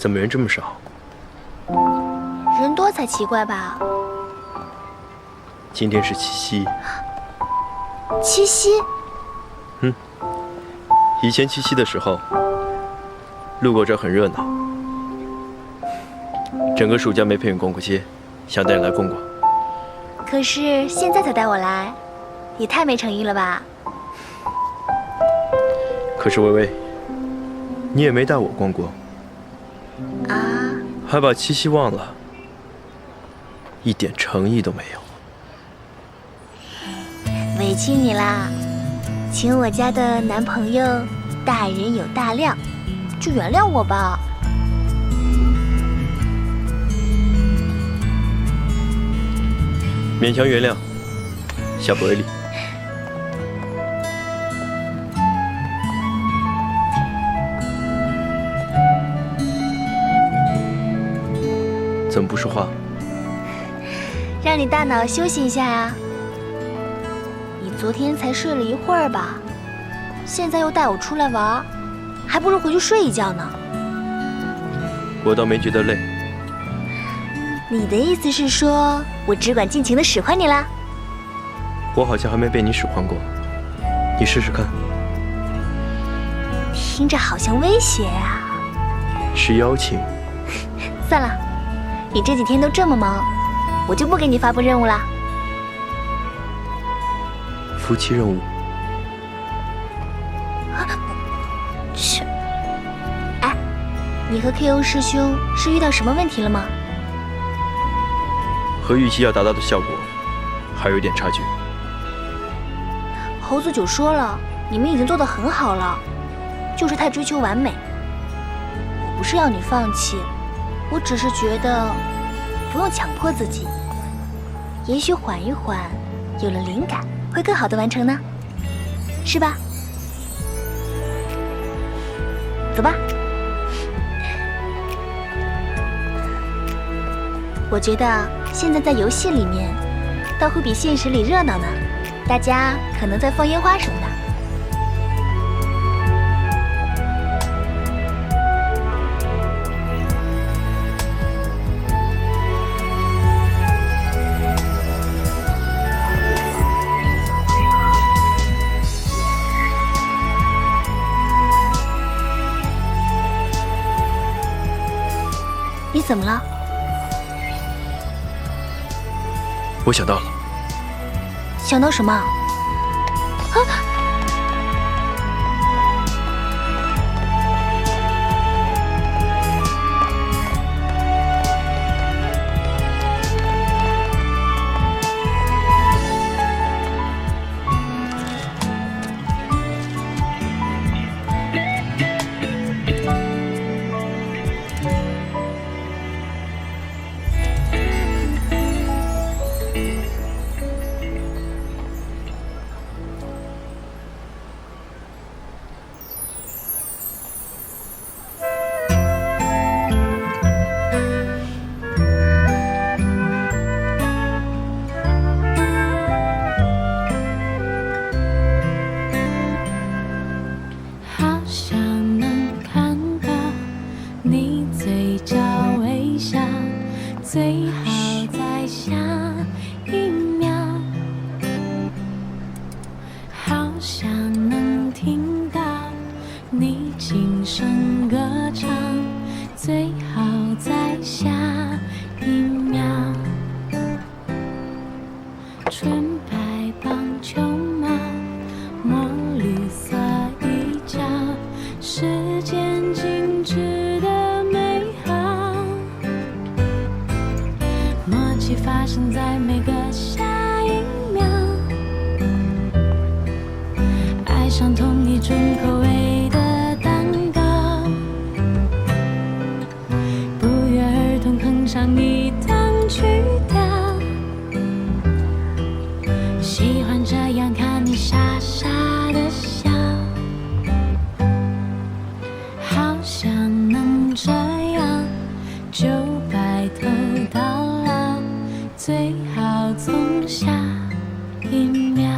怎么人这么少？人多才奇怪吧？今天是七夕。七夕？以前七夕的时候，路过这儿很热闹，整个暑假没陪你逛过街，想带你来逛逛。可是现在才带我来，也太没诚意了吧？可是微微，你也没带我逛过，啊？还把七夕忘了，一点诚意都没有。委屈你啦，请我家的男朋友大人有大量，就原谅我吧。勉强原谅，下不为例。怎么不说话？让你大脑休息一下呀。你昨天才睡了一会儿吧，现在又带我出来玩，还不如回去睡一觉呢。我倒没觉得累。你的意思是说我只管尽情的使唤你啦？我好像还没被你使唤过，你试试看。听着好像威胁啊。是邀请。算了，你这几天都这么忙，我就不给你发布任务啦。夫妻任务。切！哎，你和 KO 师兄是遇到什么问题了吗？和预期要达到的效果还有点差距。猴子九说了，你们已经做得很好了，就是太追求完美。我不是要你放弃，我只是觉得不用强迫自己，也许缓一缓，有了灵感会更好的完成呢，是吧？走吧。我觉得现在在游戏里面，倒会比现实里热闹呢。大家可能在放烟花什么的。你怎么了？我想到了。想到什么？啊！最好在下一秒，好想能听到你轻声歌唱，最好在下一秒。纯白棒球帽，墨绿色衣角，时间静止的美好，默契发生在每个下一秒，爱上同一种口味的蛋糕，不约而同哼唱一段曲调，喜欢这样看你傻傻的笑，好想能这样就白头到老，最好从下一秒。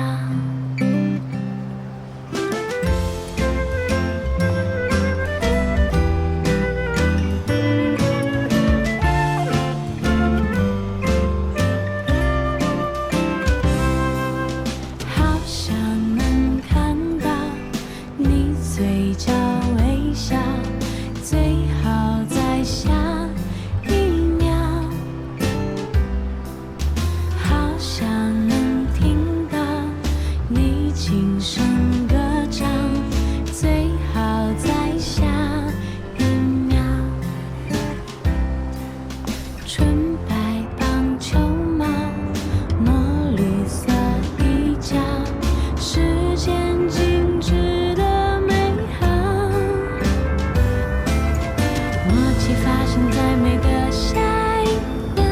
起发现在每个下一秒，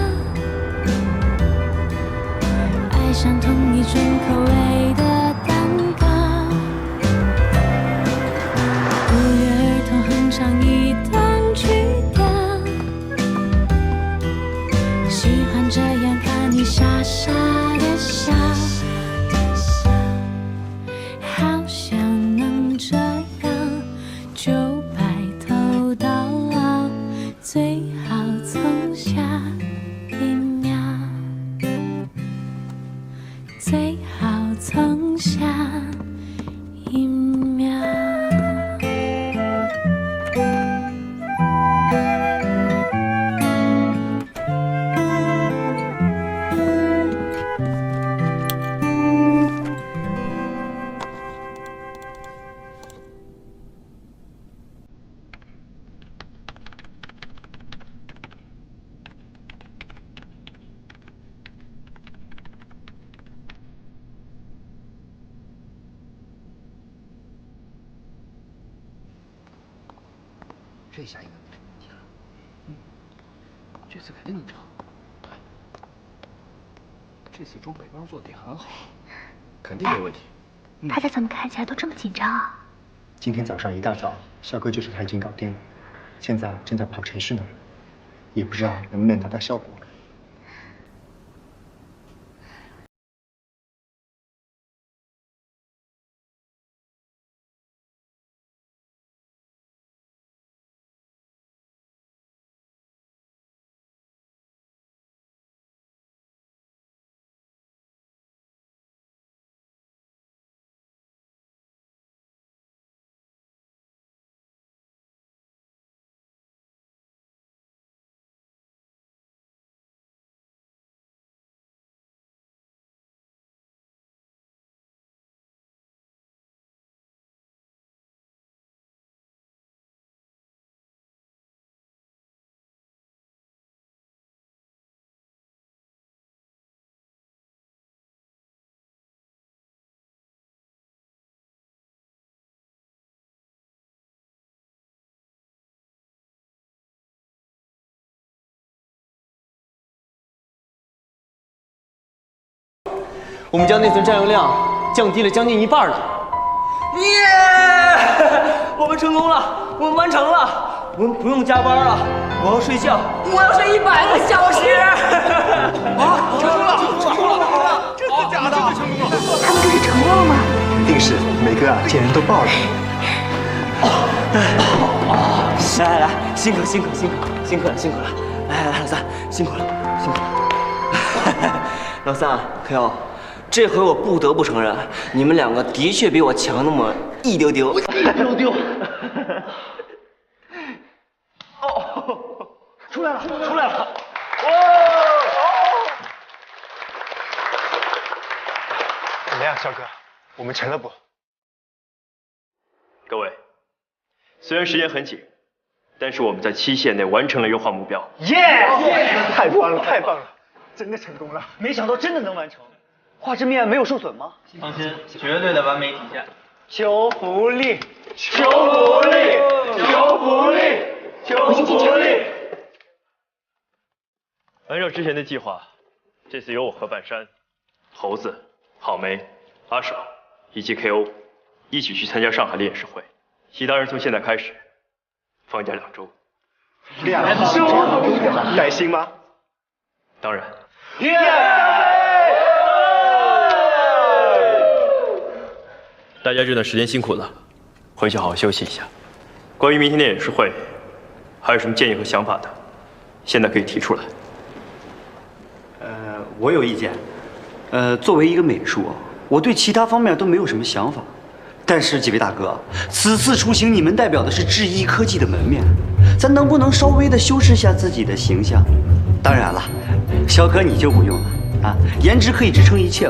爱上同一种口味的蛋糕，不约而同哼唱一段曲调，喜欢这样看你傻傻的笑，好想能这样就白头到老，最好从下一秒，最好从下一秒。这下应该没问题了。这次肯定能成。这次装北包做的也很好，肯定没问题。大家怎么看起来都这么紧张啊？今天早上一大早，肖哥就说他已经搞定了，现在正在跑程序呢，也不知道能不能达到效果。我们将内存占用量降低了将近一半了。耶！我们成功了，我们完成了，我们不用加班了，我要睡觉，我要睡100个小时。啊！成功了！真的假的？他们这是成功了吗？肯定是，每个见人都爆了。来，辛苦了，来，老三，辛苦了。老三，可友，这回我不得不承认，你们两个的确比我强那么一丢丢。哦，出来了！怎么样，肖哥？我们成了不？各位，虽然时间很紧，但是我们在期限内完成了优化目标。耶！太棒了！真的成功了！没想到真的能完成，画质面没有受损吗？放心，绝对的完美体现。求福利！按照之前的计划，这次由我和半山、猴子、郝梅、阿爽以及 KO 一起去参加上海的演示会，其他人从现在开始放假2周。2周？带薪吗？当然。大家这段时间辛苦了，回去好好休息一下。关于明天的演示会，还有什么建议和想法的，现在可以提出来。我有意见。作为一个美术，我对其他方面都没有什么想法。但是几位大哥，此次出行你们代表的是智一科技的门面，咱能不能稍微的修饰下自己的形象？当然了，肖哥你就不用了啊，颜值可以支撑一切。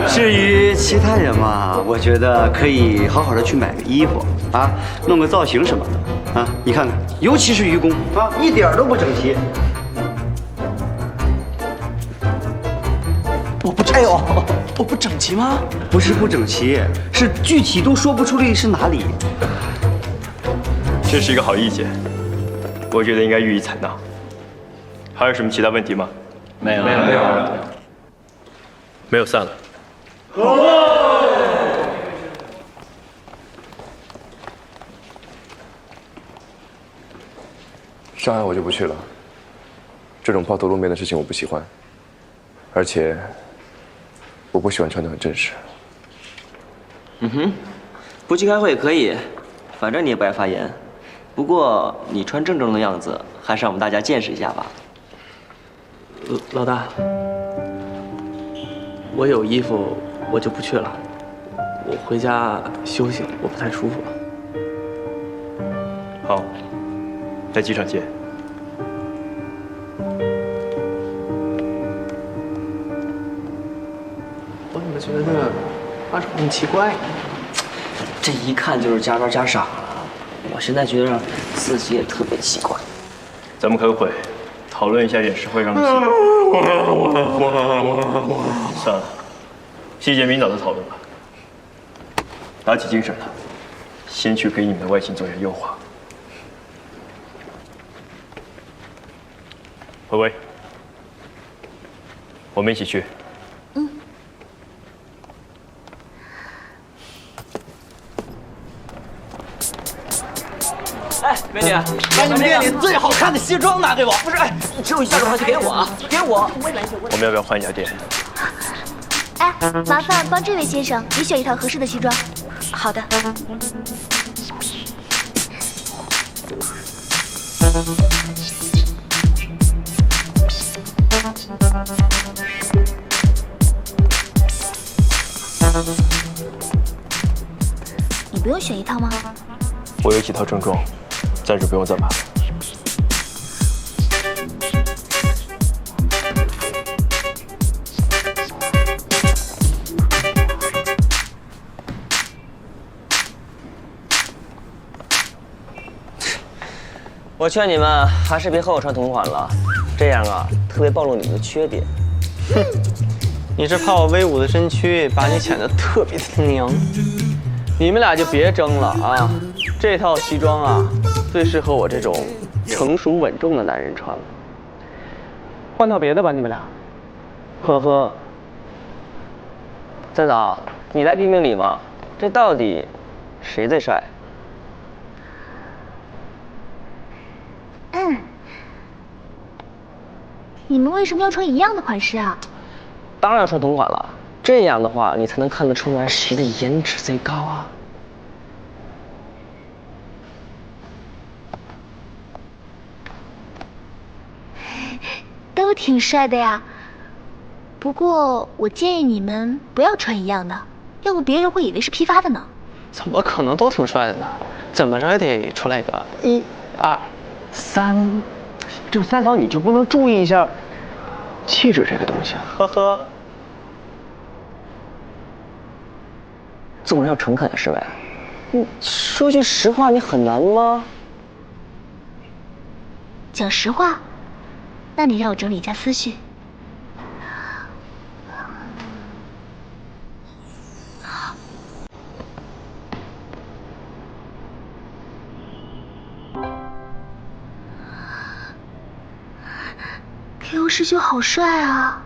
至于其他人嘛，我觉得可以好好的去买个衣服啊，弄个造型什么的啊。你看看，尤其是愚公啊，一点都不整齐。我不整齐吗？不是不整齐，是具体都说不出来是哪里。这是一个好意见，我觉得应该予以采纳。还有什么其他问题吗？没有。没有散了。上海我就不去了，这种抛头露面的事情我不喜欢，而且我不喜欢穿得很正式。不去开会也可以，反正你也不爱发言。不过你穿正正的样子，还是让我们大家见识一下吧。老大，我有衣服，我就不去了。我回家休息，我不太舒服了。好，在机场见。我怎么觉得阿爽很奇怪？这一看就是加班加傻了。我现在觉得自己也特别奇怪。咱们开个会，讨论一下演示会上的细节。算了，细节明早再讨论吧。打起精神来，先去给你们的外形做一下优化。微微，我们一起去。哎，美女，把你们店里最好看的西装拿给我。不是，哎，你只有一下的话就给我啊，给我。我们要不要换一家店？哎，麻烦帮这位先生也选一套合适的西装。好的。你不用选一套吗？我有几套正装，暂时不用再买了。我劝你们还是别和我穿同款了，这样啊，特别暴露你们的缺点。哼，你是怕我威武的身躯把你显得特别的娘？你们俩就别争了啊！这套西装啊，最适合我这种成熟稳重的男人穿了。换套别的吧，你们俩。呵呵。三嫂，你来评评理嘛？这到底谁最帅？你们为什么要穿一样的款式啊？当然要穿同款了，这样的话你才能看得出来谁的颜值最高啊。都挺帅的呀。不过我建议你们不要穿一样的，要不别人会以为是批发的呢。怎么可能都挺帅的呢？怎么着也得出来一个1、2、3。这三嫂你就不能注意一下气质这个东西啊？呵呵。做人要诚恳啊，师伟。你说句实话，你很难吗？讲实话，那你让我整理一下思绪。KO 师兄好帅啊！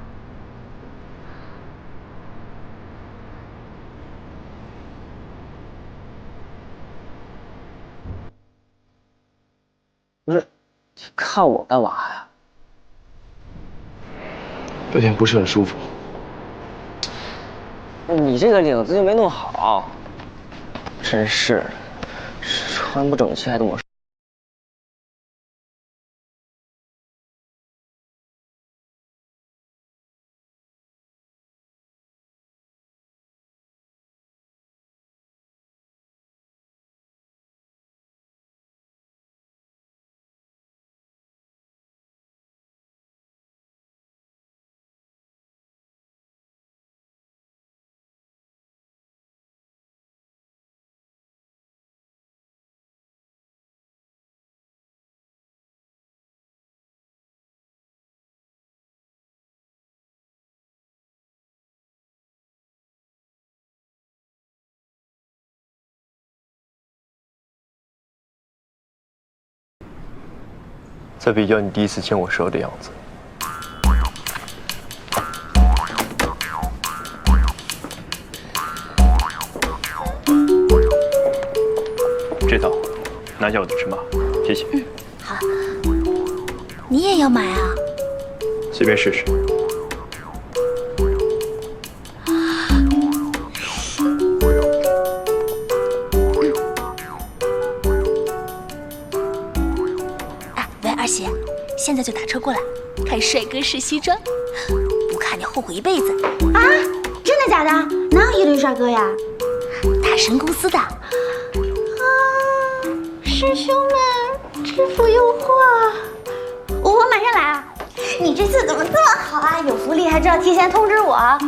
不是，你看我干嘛呀？有点不是很舒服。你这个领子就没弄好，真是穿不整齐还跟我说。再比较你第一次见我时候的样子。这套，拿下我的尺码，谢谢。好。你也要买啊？随便试试。二喜，现在就打车过来，看帅哥试西装，不看你后悔一辈子。啊，真的假的？哪有一堆帅哥呀？大神公司的。啊，师兄们，制服诱惑，我马上来啊！你这次怎么这么好啊？有福利还知道提前通知我。哎，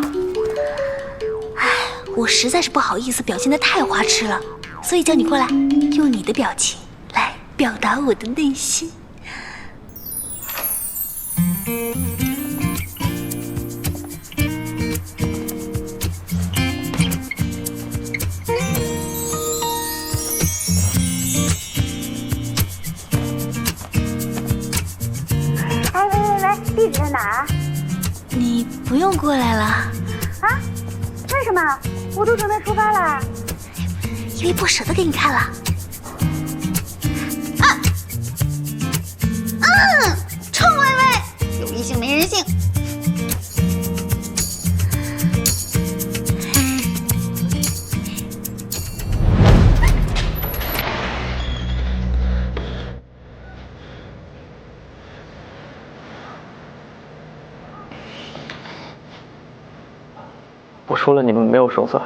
我实在是不好意思表现得太花痴了，所以叫你过来，用你的表情来表达我的内心。地址在哪儿啊？你不用过来了。啊？为什么？我都准备出发了。因为不舍得给你看了。臭薇薇，有异性没人性。我说了，你们没有胜算，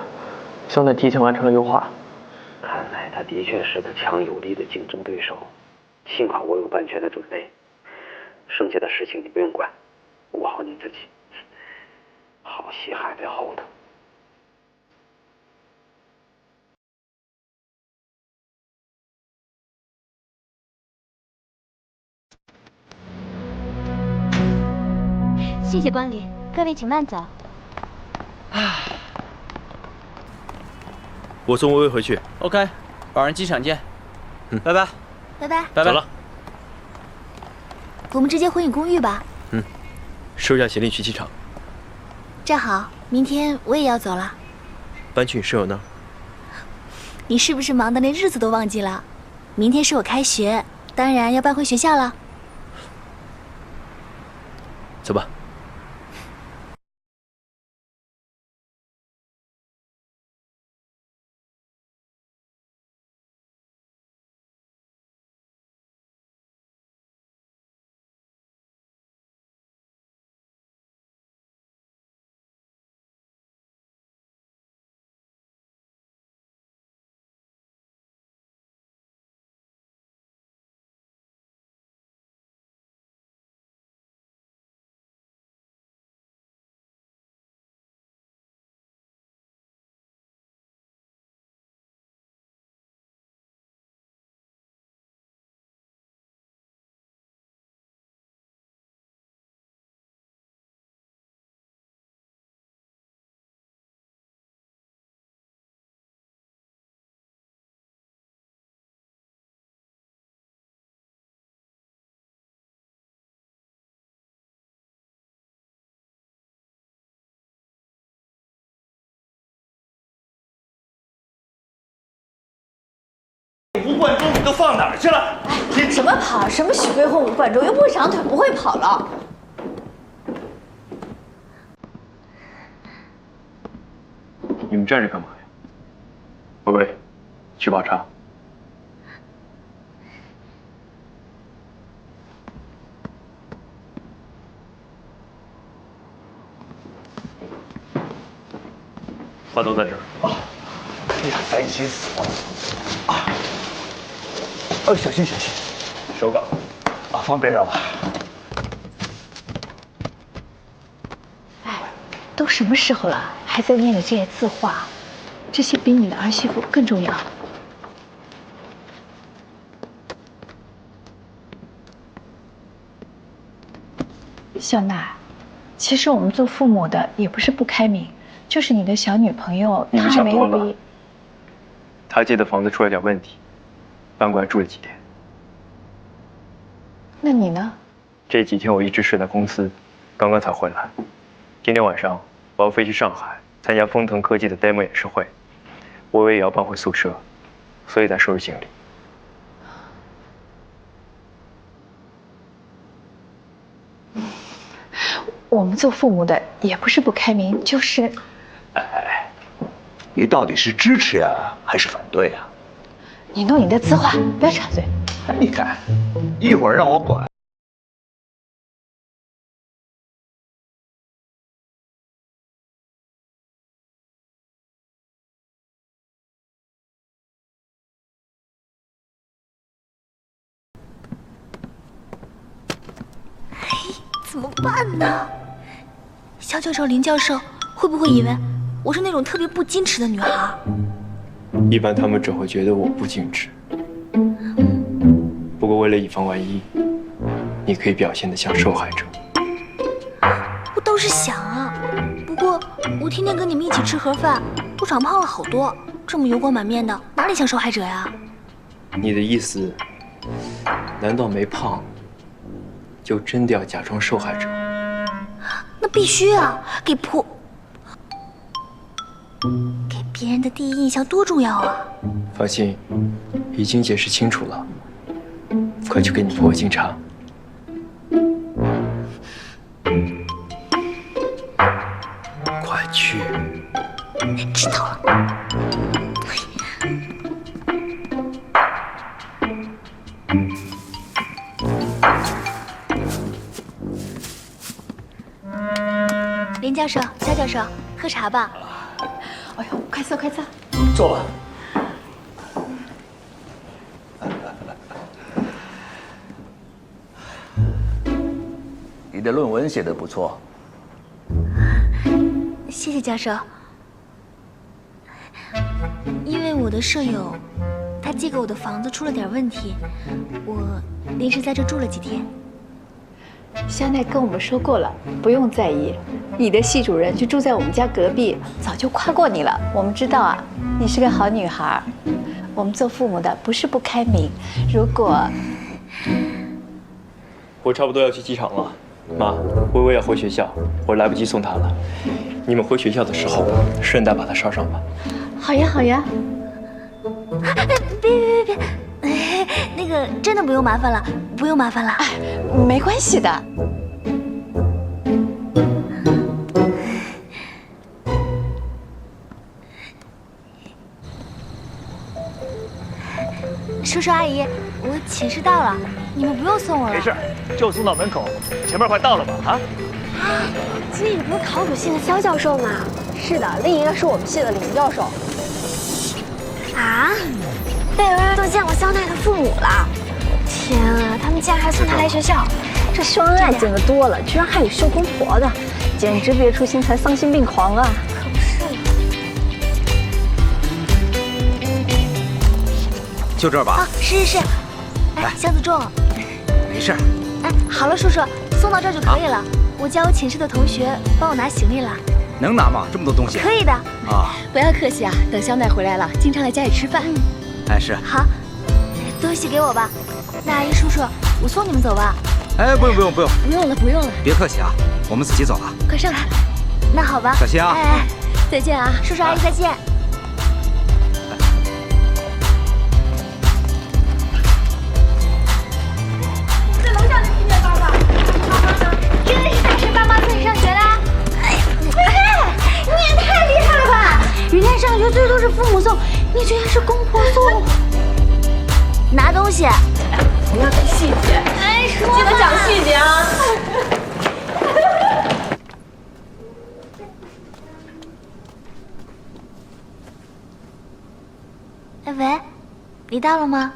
现在提前完成了优化。看来他的确是个强有力的竞争对手，幸好我有万全的准备，剩下的事情你不用管，顾好你自己。好戏还在后头。谢谢光临，各位请慢走。我送薇薇回去。OK， 晚上机场见。拜拜。拜拜。拜拜。走了。我们直接回你公寓吧。收下行李去机场。正好，明天我也要走了。搬去你室友那儿。你是不是忙得连日子都忘记了？明天是我开学，当然要搬回学校了。走吧。吴冠中，你都放哪儿去了？什么跑？什么许飞鸿、吴冠中，又不会长腿，不会跑了。你们站着干嘛呀？薇薇，去泡茶。话都在这儿。哎呀，担心死我了！小心小心，手稿。方便了吧？哎，都什么时候了，还在念着这些字画，这些比你的儿媳妇更重要。小娜，其实我们做父母的也不是不开明，就是你的小女朋友她还没有毕业。他借的房子出了点问题，搬过来住了几天。那你呢？这几天我一直睡在公司，刚刚才回来。今天晚上我要飞去上海参加丰腾科技的 demo 演示会，微微也要搬回宿舍，所以在收拾行李。我们做父母的也不是不开明，就是……哎，你到底是支持呀，还是反对呀？你弄你的字画，不要插嘴。你看，一会儿让我管。怎么办呢？肖教授、林教授会不会以为我是那种特别不矜持的女孩？一般他们只会觉得我不矜持。不过为了以防万一，你可以表现得像受害者。我倒是想啊，不过我天天跟你们一起吃盒饭，我长胖了好多，这么油光满面的，哪里像受害者呀？你的意思，难道没胖？就真的要假装受害者？那必须啊！给别人的第一印象多重要啊！放心，已经解释清楚了。快去给你婆婆敬茶。快去！知道了。林教授、肖教授，喝茶吧。哎呦，快坐快坐。坐吧。你的论文写得不错。谢谢教授。因为我的舍友，他借给我的房子出了点问题，我临时在这住了几天。肖奈跟我们说过了，不用在意。你的系主任就住在我们家隔壁，早就夸过你了。我们知道啊，你是个好女孩。我们做父母的不是不开明，如果……我差不多要去机场了，妈，微微要回学校，我来不及送她了。你们回学校的时候，顺带把她捎上吧。好呀，好呀。别，那个真的不用麻烦了，不用麻烦了。哎，没关系的。叔叔阿姨，我寝室到了，你们不用送我了。没事，就送到门口，前面快到了吧？啊？这个不是考古系的肖教授吗？是的，另一个是我们系的林教授。啊？贝微微都见过肖奈的父母了。天啊，他们竟然还送他来学校，这秀恩爱见得多了，居然还有秀公婆的，简直别出心裁丧心病狂啊！可不是嘛。就这儿吧。啊，是。哎，箱子重。没事。哎，好了，叔叔，送到这儿就可以了。我叫我寝室的同学帮我拿行李了。能拿吗？这么多东西。可以的。啊，不要客气啊，等肖奈回来了，经常来家里吃饭。哎，是。好，东西给我吧。那阿姨叔叔，我送你们走吧。哎，不用。不用了。别客气啊，我们自己走了。快上来。那好吧。小心啊。哎，再见啊，叔叔阿姨再见。在楼下的听见爸爸。真的是大神爸妈送你上学啦？你也太厉害了吧！人家上学最多是父母送，你居然是公婆送。拿东西。不要看细节。哎，记得讲细节啊。哎喂，你到了吗？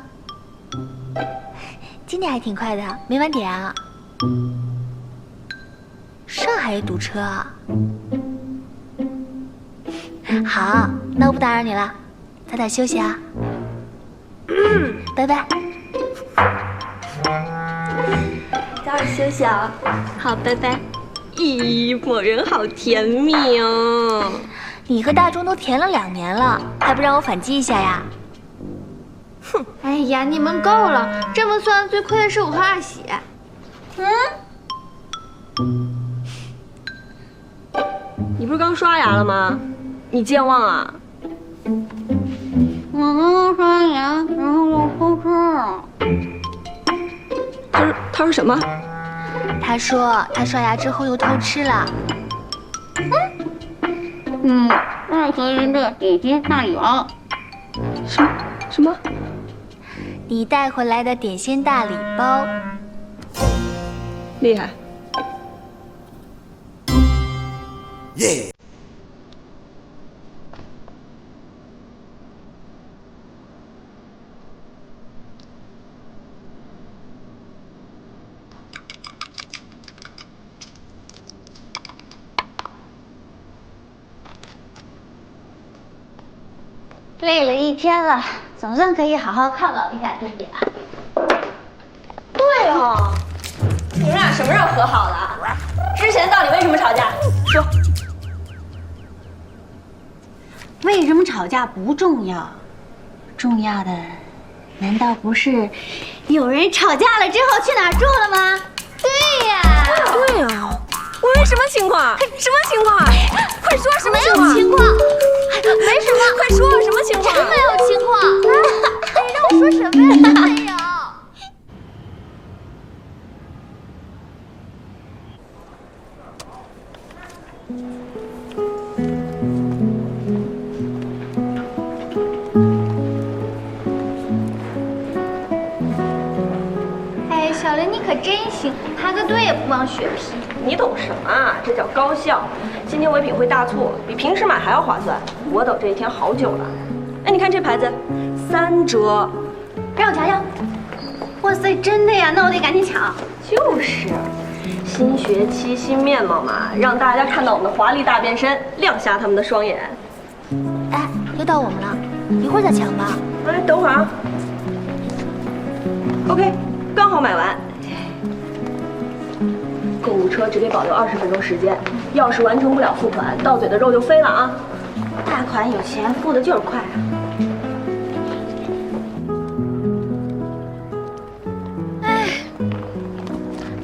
今天还挺快的，没晚点啊。上海也堵车啊。好，那我不打扰你了，早点休息啊。拜拜。早点休息啊。好，拜拜。咦，某人好甜蜜哦。你和大钟都甜了2年了，还不让我反击一下呀？哼！哎呀，你们够了！这么算，最亏的是我和二喜。你不是刚刷牙了吗？你健忘啊？我刚刚刷牙，然后就偷吃了。他说什么？他说他刷牙之后又偷吃了。外壳人的点心大礼包。什么？你带回来的点心大礼包。厉害。耶！累了一天了，总算可以好好犒劳一下自己了。对哦，你们俩什么时候和好的？之前到底为什么吵架？说。为什么吵架不重要，重要的难道不是有人吵架了之后去哪儿住了吗？对呀，对呀。喂，什么情况？什么情况？快说什么情况？没有情况，没什么，快说什么情况？真没有情况。你让我说什么呀？真没有。哎，小林你可真行，排个队也不忘血拼。你懂什么啊？这叫高效。今天唯品会大促，比平时买还要划算。我等这一天好久了。哎，你看这牌子，3折。让我瞧瞧。哇塞，真的呀？那我得赶紧抢。就是，新学期新面貌嘛，让大家看到我们的华丽大变身，亮瞎他们的双眼。哎，又到我们了，一会儿再抢吧。哎，等会儿啊。OK， 刚好买完。购物车只给保留20分钟时间，要是完成不了付款，到嘴的肉就飞了啊！大款有钱，付的就是快啊！哎，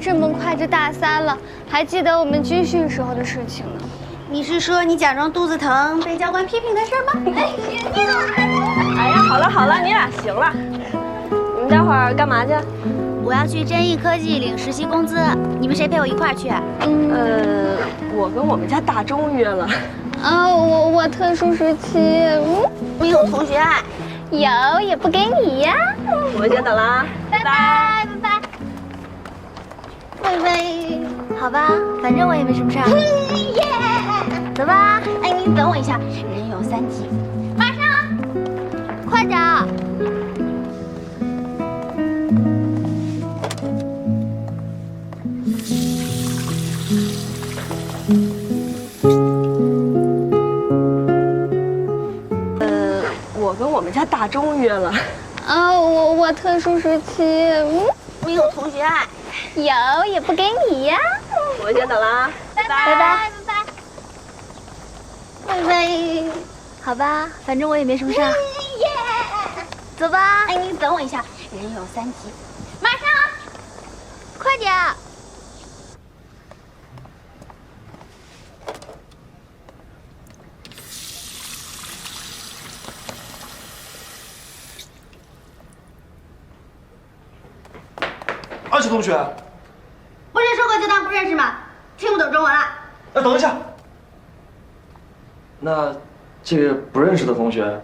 这么快就大3了，还记得我们军训时候的事情呢。你是说你假装肚子疼被教官批评的事吗？哎，你怎么还？哎呀，好了好了，你俩行了。你们待会儿干嘛去？我要去真义科技领实习工资，你们谁陪我一块儿去？我跟我们家大钟约了。啊，我特殊时期没有同学爱，有也不给你呀。我们先等了啊，拜拜拜拜拜拜。好吧，反正我也没什么事儿。耶！走吧。哎，你等我一下，人有3急，马上，快点。我跟我们家大钟约了。啊，我特殊时期没有同学爱，有也不给你呀。我们先等了啊，拜拜拜拜拜拜。好吧，反正我也没什么事儿。走吧。哎，你等我一下，人有3急，马上，快点。20同学，不是说过就当不认识吗？听不懂中文了？哎，等一下。那这个不认识的同学，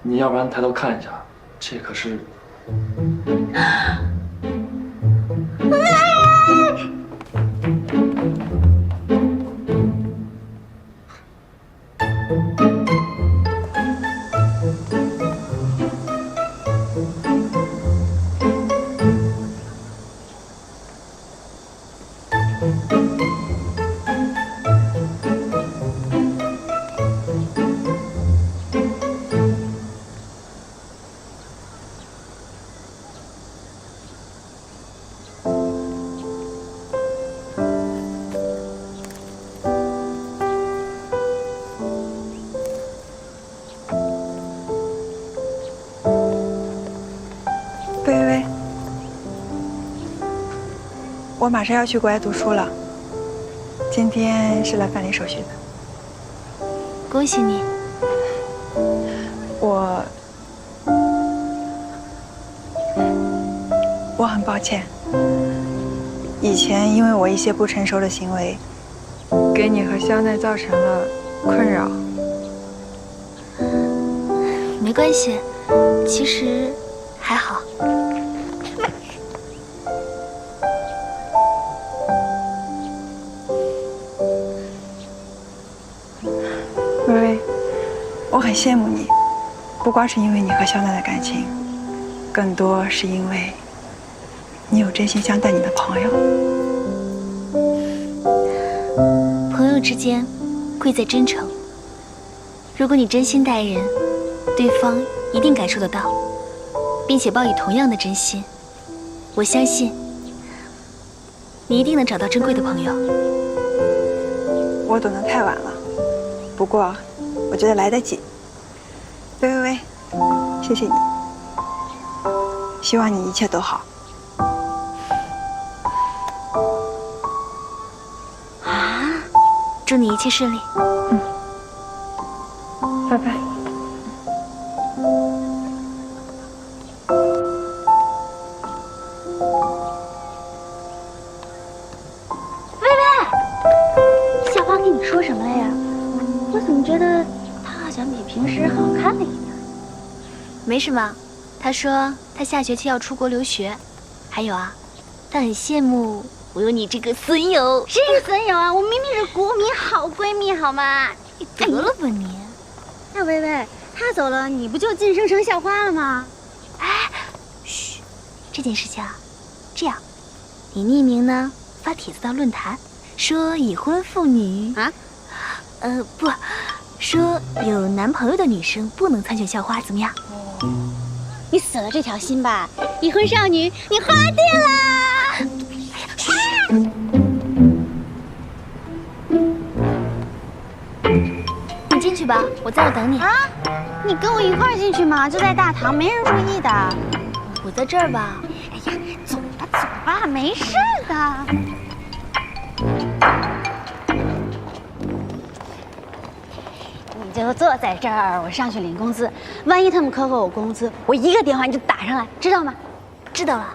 你要不然抬头看一下，这可是。我马上要去国外读书了，今天是来办理手续的。恭喜你。我很抱歉，以前因为我一些不成熟的行为，给你和香奈造成了困扰。没关系，其实还好。微微，我很羡慕你，不光是因为你和香奈的感情，更多是因为你有真心相待你的朋友。朋友之间，贵在真诚。如果你真心待人，对方一定感受得到，并且报以同样的真心。我相信，你一定能找到珍贵的朋友。我懂得太晚了，不过我觉得来得及。微微，谢谢你，希望你一切都好。啊，祝你一切顺利。拜拜。微微，小花跟你说什么了呀？我怎么觉得她好像比平时好看了一点？没什么，他说他下学期要出国留学，还有啊，他很羡慕我有你这个损友。谁是损友啊？我明明是国民好闺蜜，好吗？你得了吧你！那微微，她走了，你不就晋升成校花了吗？哎，嘘，这件事情啊，这样，你匿名呢发帖子到论坛，说已婚妇女啊，不，说有男朋友的女生不能参选校花，怎么样？你死了这条心吧，已婚少女，你花定了。你进去吧，我在这等你。啊，你跟我一块儿进去吗？就在大堂，没人注意的。我在这儿吧。哎呀，走吧走吧，没事的。你就坐在这儿，我上去领工资。万一他们扣我工资，我一个电话你就打上来，知道吗？知道了。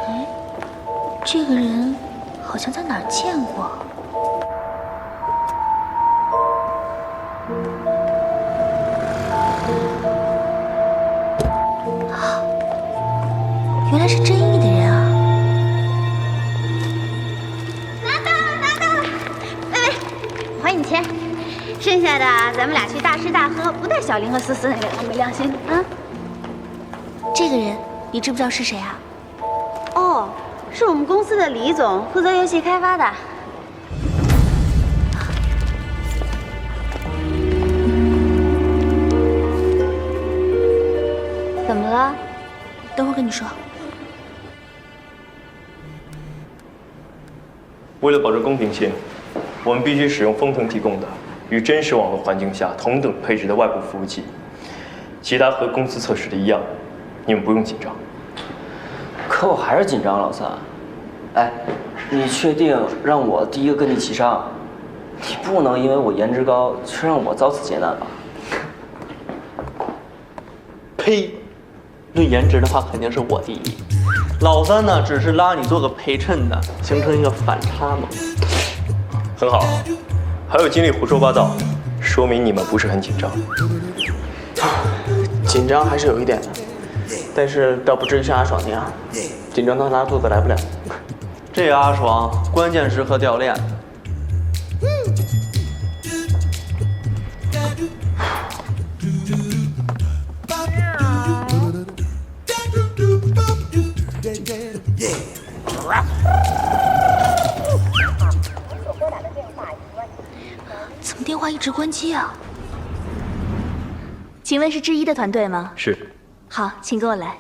哎，这个人好像在哪儿见过。原来是真义的人啊！拿到了！微微，还你钱，剩下的咱们俩去大吃大喝，不带小林和思思那两个没良心啊！这个人你知不知道是谁啊？哦，是我们公司的李总，负责游戏开发的。怎么了？等会儿跟你说。为了保证公平性，我们必须使用风腾提供的与真实网络环境下同等配置的外部服务器。其他和公司测试的一样，你们不用紧张。可我还是紧张，老三。哎，你确定让我第一个跟你齐上？你不能因为我颜值高，却让我遭此劫难吧？呸！论颜值的话，肯定是我第一。老三呢，只是拉你做个陪衬的，形成一个反差嘛。很好，还有精力胡说八道，说明你们不是很紧张。紧张还是有一点的，但是倒不至于像阿爽那样，紧张到拉肚子来不了。这阿爽关键时刻掉链子。怎么电话一直关机啊？请问是之一的团队吗？是。好，请跟我来。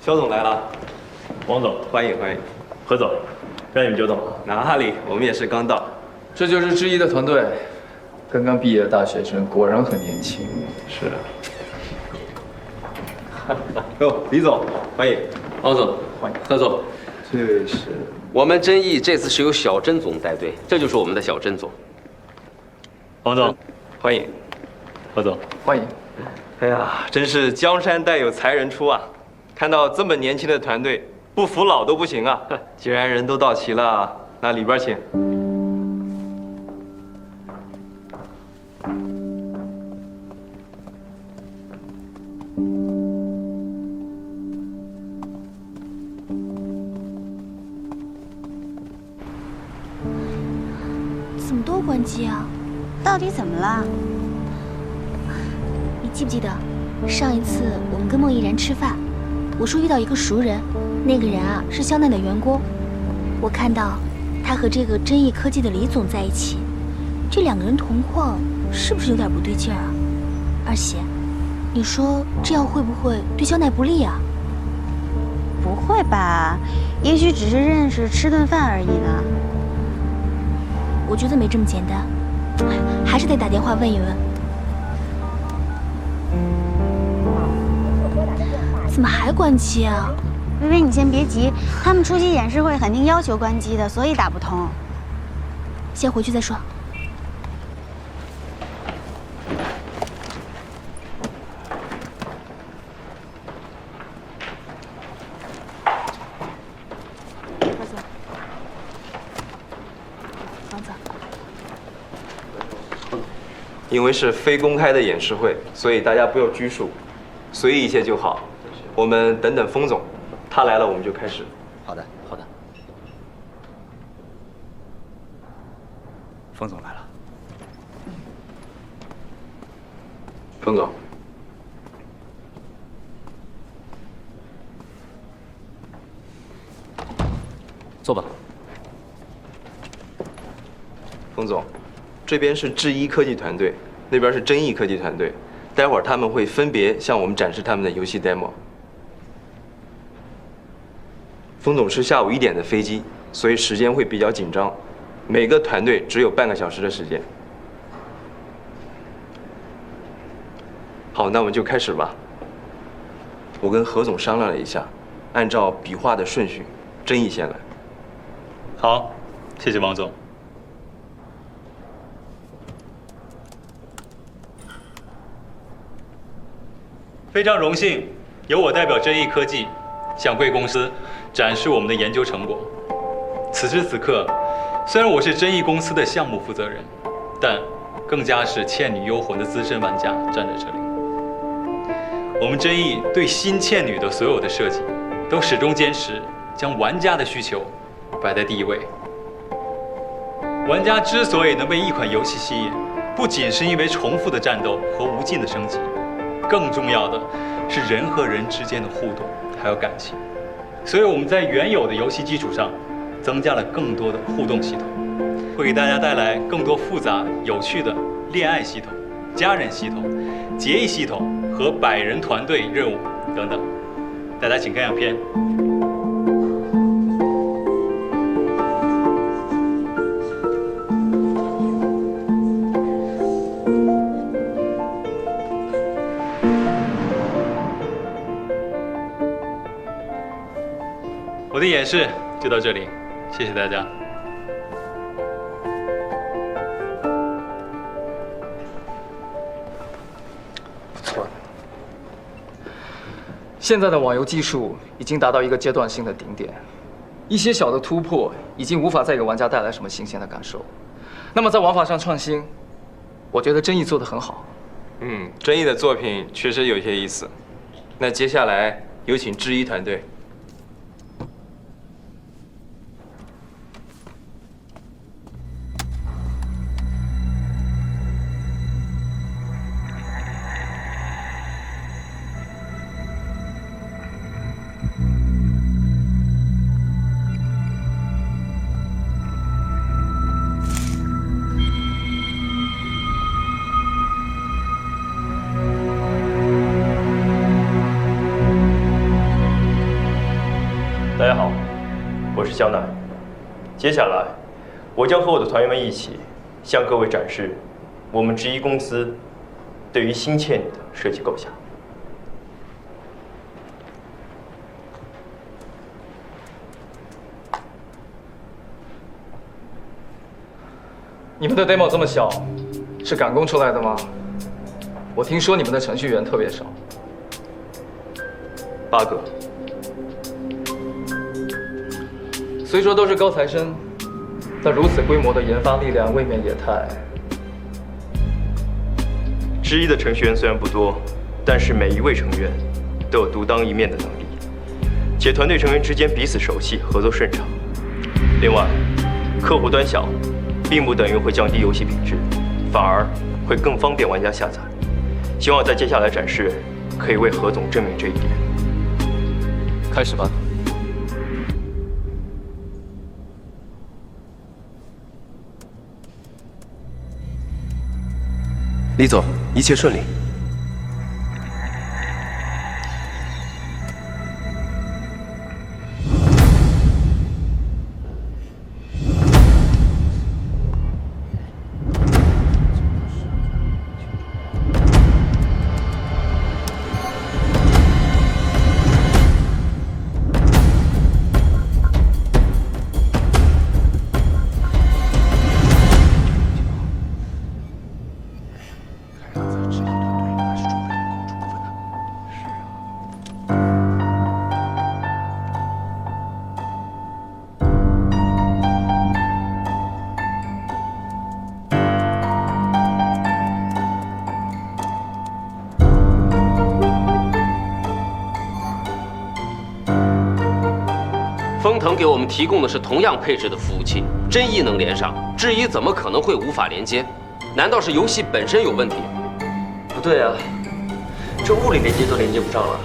肖总来了。王总，欢迎欢迎。何总，让你们久等了。哪里，我们也是刚到。这就是志毅的团队，刚刚毕业的大学生，果然很年轻。是。哟，李总，欢迎。王总，欢迎。何总，这是我们真毅这次是由小甄总带队，这就是我们的小甄总。王总，欢迎。何总，欢迎。哎呀，真是江山代有才人出啊！看到这么年轻的团队，不服老都不行啊！既然人都到齐了，那里边请。怎么都关机啊？到底怎么了？你记不记得上一次我们跟孟毅然吃饭，我说遇到一个熟人，那个人啊是肖奈的员工。我看到他和这个真毅科技的李总在一起，这两个人同框，是不是有点不对劲儿啊？二喜，你说这样会不会对肖奈不利啊？不会吧？也许只是认识吃顿饭而已呢。我觉得没这么简单，还是得打电话问一问。怎么还关机啊？微微，你先别急，他们出席演示会肯定要求关机的，所以打不通。先回去再说。因为是非公开的演示会，所以大家不要拘束，随意一些就好。我们等等封总，他来了我们就开始。好的，好的。封总来了。封总，坐吧。封总，这边是智一科技团队，那边是真毅科技团队。待会儿他们会分别向我们展示他们的游戏 demo。封总是下午1点的飞机，所以时间会比较紧张，每个团队只有半个小时的时间。好，那我们就开始吧。我跟何总商量了一下，按照比划的顺序，真毅先来。好，谢谢王总。非常荣幸，由我代表真毅科技向贵公司展示我们的研究成果。此时此刻，虽然我是真毅公司的项目负责人，但更加是《倩女幽魂》的资深玩家站在这里。我们真毅对新倩女的所有的设计，都始终坚持将玩家的需求摆在第一位。玩家之所以能被一款游戏吸引，不仅是因为重复的战斗和无尽的升级。更重要的是人和人之间的互动，还有感情。所以我们在原有的游戏基础上，增加了更多的互动系统，会给大家带来更多复杂有趣的恋爱系统、家人系统、结义系统和100人团队任务等等。大家请看样片。我的演示就到这里，谢谢大家。不错。现在的网游技术已经达到一个阶段性的顶点，一些小的突破已经无法再给玩家带来什么新鲜的感受。那么在玩法上创新，我觉得真毅做得很好。真毅的作品确实有些意思。那接下来有请智一团队。大家好，我是肖楠。接下来，我将和我的团员们一起向各位展示我们直一公司对于新倩女的设计构想。你们的 demo 这么小，是赶工出来的吗？我听说你们的程序员特别少。8个。虽说都是高材生，但如此规模的研发力量未免也太……直一的程序员虽然不多，但是每一位成员都有独当一面的能力，且团队成员之间彼此熟悉，合作顺畅。另外，客户端小，并不等于会降低游戏品质，反而会更方便玩家下载。希望在接下来展示可以为何总证明这一点。开始吧。李总，一切顺利。丰腾给我们提供的是同样配置的服务器，真意能连上，智一怎么可能会无法连接？难道是游戏本身有问题？不对啊，这物理连接都连接不上了。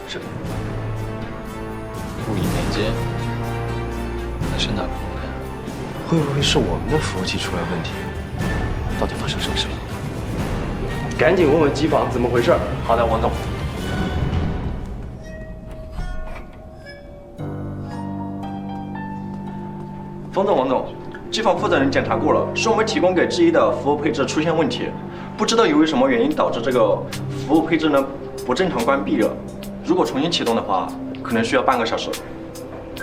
这物理连接，那是哪个部分？会不会是我们的服务器出了问题？到底发生什么事了？赶紧问问机房怎么回事。好的，王总。王总，机房负责人检查过了，是我们提供给智一的服务配置出现问题，不知道由于什么原因导致这个服务配置呢不正常关闭了。如果重新启动的话，可能需要半个小时。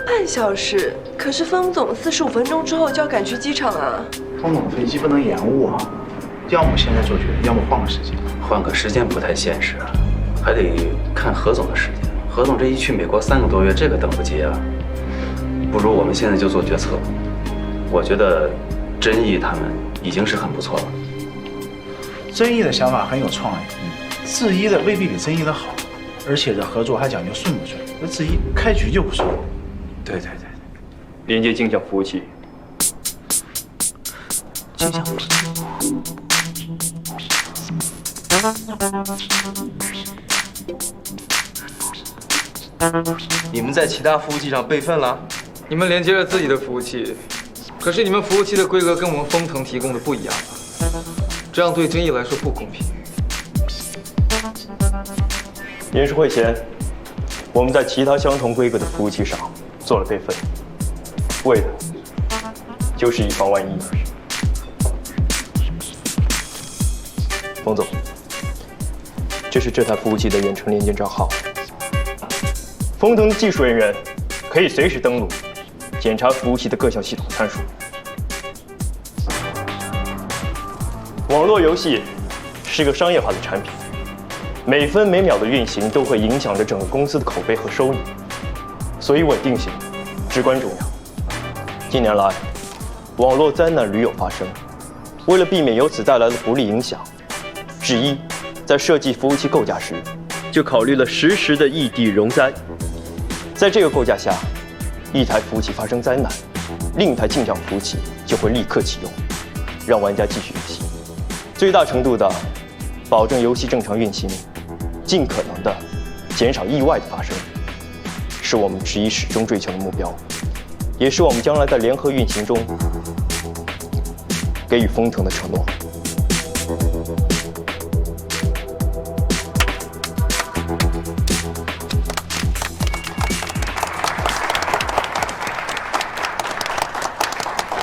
半小时？可是封总45分钟之后就要赶去机场啊。封总的飞机不能延误啊，要么现在做决定，要么换个时间。换个时间不太现实啊，还得看何总的时间。何总这一去美国3个多月，这个等不及啊。不如我们现在就做决策。我觉得真意他们已经是很不错了。真意的想法很有创意，智一的未必比真意的好，而且这合作还讲究顺不顺。那智一开局就不顺。对，连接镜像服务器。镜像服务器。你们在其他服务器上备份了？你们连接了自己的服务器。可是你们服务器的规格跟我们丰腾提供的不一样，这样对真意来说不公平。演示会前，我们在其他相同规格的服务器上做了备份，为的就是以防万一。冯总，这是这台服务器的远程连接账号。丰腾技术人员可以随时登录，检查服务器的各项系统参数。网络游戏是个商业化的产品，每分每秒的运行都会影响着整个公司的口碑和收益，所以稳定性至关重要。近年来，网络灾难屡有发生，为了避免由此带来的不利影响，智一在设计服务器构架时，就考虑了实时的异地容灾。在这个构架下，一台服务器发生灾难，另一台镜像服务器就会立刻启用，让玩家继续游戏，最大程度的保证游戏正常运行，尽可能的减少意外的发生，是我们智一始终追求的目标，也是我们将来在联合运行中给予丰腾的承诺。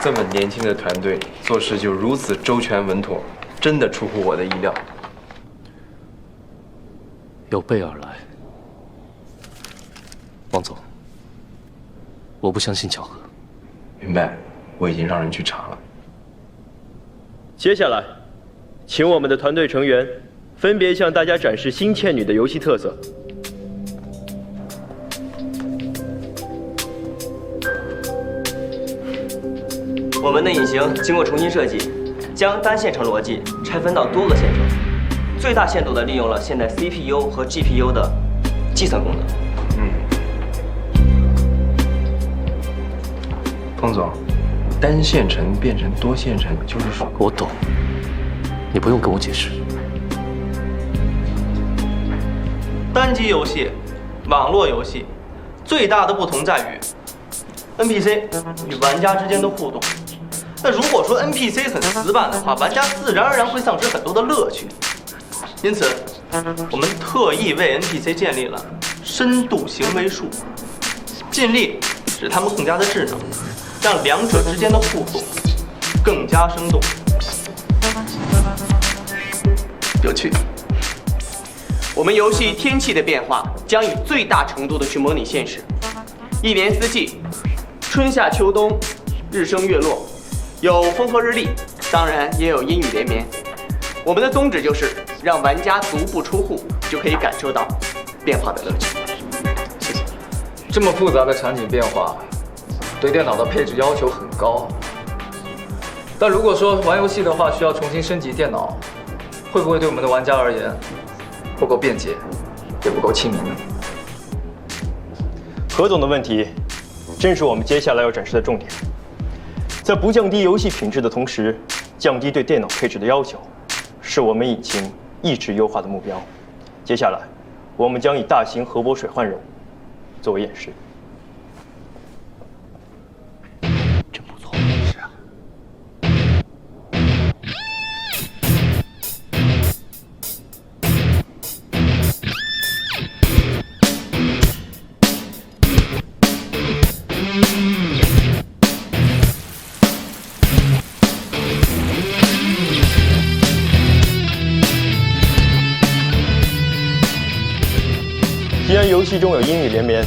这么年轻的团队，做事就如此周全稳妥，真的出乎我的意料。有备而来，王总，我不相信巧合。明白，我已经让人去查了。接下来，请我们的团队成员分别向大家展示新倩女的游戏特色。我们的引擎经过重新设计，将单线程逻辑拆分到多个线程，最大限度地利用了现代 CPU 和 GPU 的计算功能。方总，单线程变成多线程，就是说……我懂，你不用跟我解释。单机游戏、网络游戏最大的不同在于 NPC 与玩家之间的互动。那如果说 NPC 很死板的话，玩家自然而然会丧失很多的乐趣。因此，我们特意为 NPC 建立了深度行为树，尽力使他们更加的智能，让两者之间的互动更加生动、有趣。我们游戏天气的变化将以最大程度的去模拟现实，一年四季，春夏秋冬，日升月落，有风和日丽，当然也有阴雨连绵。我们的宗旨就是让玩家足不出户就可以感受到变化的乐趣。谢谢。这么复杂的场景变化，对电脑的配置要求很高。但如果说玩游戏的话需要重新升级电脑，会不会对我们的玩家而言不够便捷，也不够亲民呢？何总的问题，正是我们接下来要展示的重点。在不降低游戏品质的同时，降低对电脑配置的要求，是我们引擎一直优化的目标。接下来，我们将以大型核波水患任务作为演示。真不错，是啊。既然游戏中有阴雨连绵，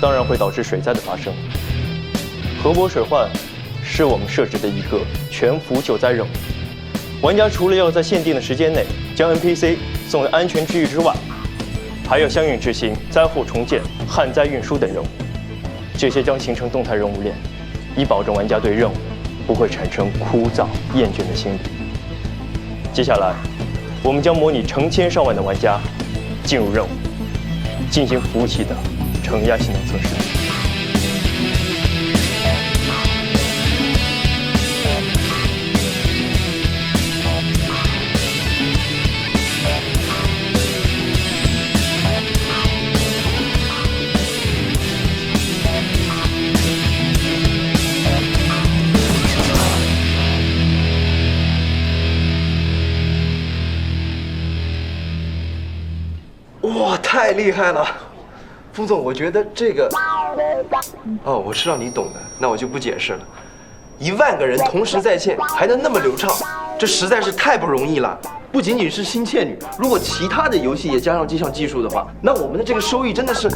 当然会导致水灾的发生。核波水患是我们设置的一个全服救灾任务。玩家除了要在限定的时间内将 NPC 送回安全区域之外，还要相应执行灾后重建、旱灾运输等任务。这些将形成动态任务链，以保证玩家对任务不会产生枯燥厌倦的心理。接下来，我们将模拟成千上万的玩家进入任务，进行服务器的承压性能测试。哇，太厉害了！风总，我觉得这个……哦，我知道你懂的，那我就不解释了。10000个人同时在线，还能那么流畅，这实在是太不容易了。不仅仅是新倩女，如果其他的游戏也加上这项技术的话，那我们的这个收益真的是……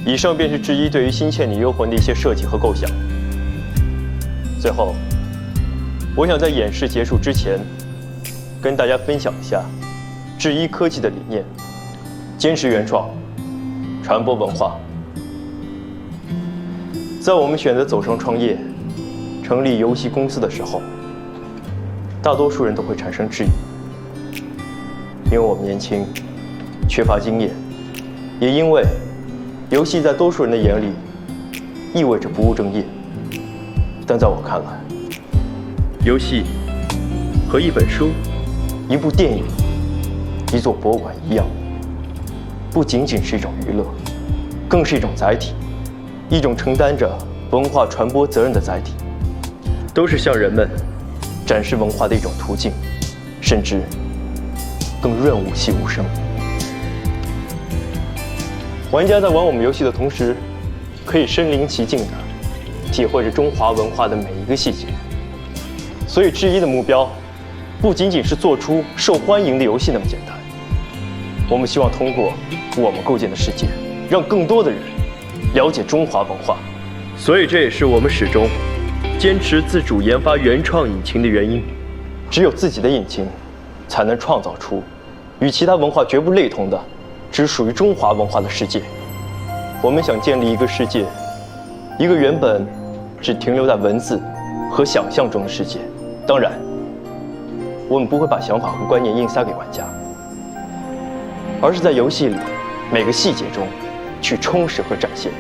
以上便是智一对于新倩女幽魂的一些设计和构想。最后，我想在演示结束之前，跟大家分享一下智一科技的理念：坚持原创，传播文化。在我们选择走上创业、成立游戏公司的时候，大多数人都会产生质疑，因为我们年轻，缺乏经验，也因为游戏在多数人的眼里意味着不务正业。但在我看来，游戏和一本书、一部电影、一座博物馆一样，不仅仅是一种娱乐，更是一种载体，一种承担着文化传播责任的载体，都是向人们展示文化的一种途径，甚至更润物细无声。玩家在玩我们游戏的同时，可以身临其境的体会着中华文化的每一个细节。所以之一的目标，不仅仅是做出受欢迎的游戏那么简单。我们希望通过我们构建的世界，让更多的人了解中华文化。所以这也是我们始终坚持自主研发原创引擎的原因。只有自己的引擎，才能创造出与其他文化绝不类同的，只属于中华文化的世界。我们想建立一个世界，一个原本只停留在文字和想象中的世界。当然，我们不会把想法和观念硬塞给玩家，而是在游戏里每个细节中去充实和展现。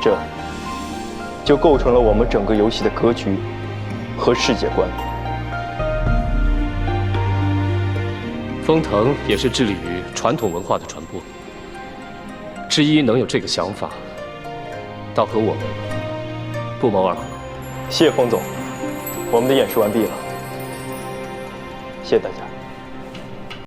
这就构成了我们整个游戏的格局和世界观。风腾也是致力于传统文化的传播。之一能有这个想法，倒和我们不谋而合。谢谢风总，我们的演示完毕了，谢谢大家。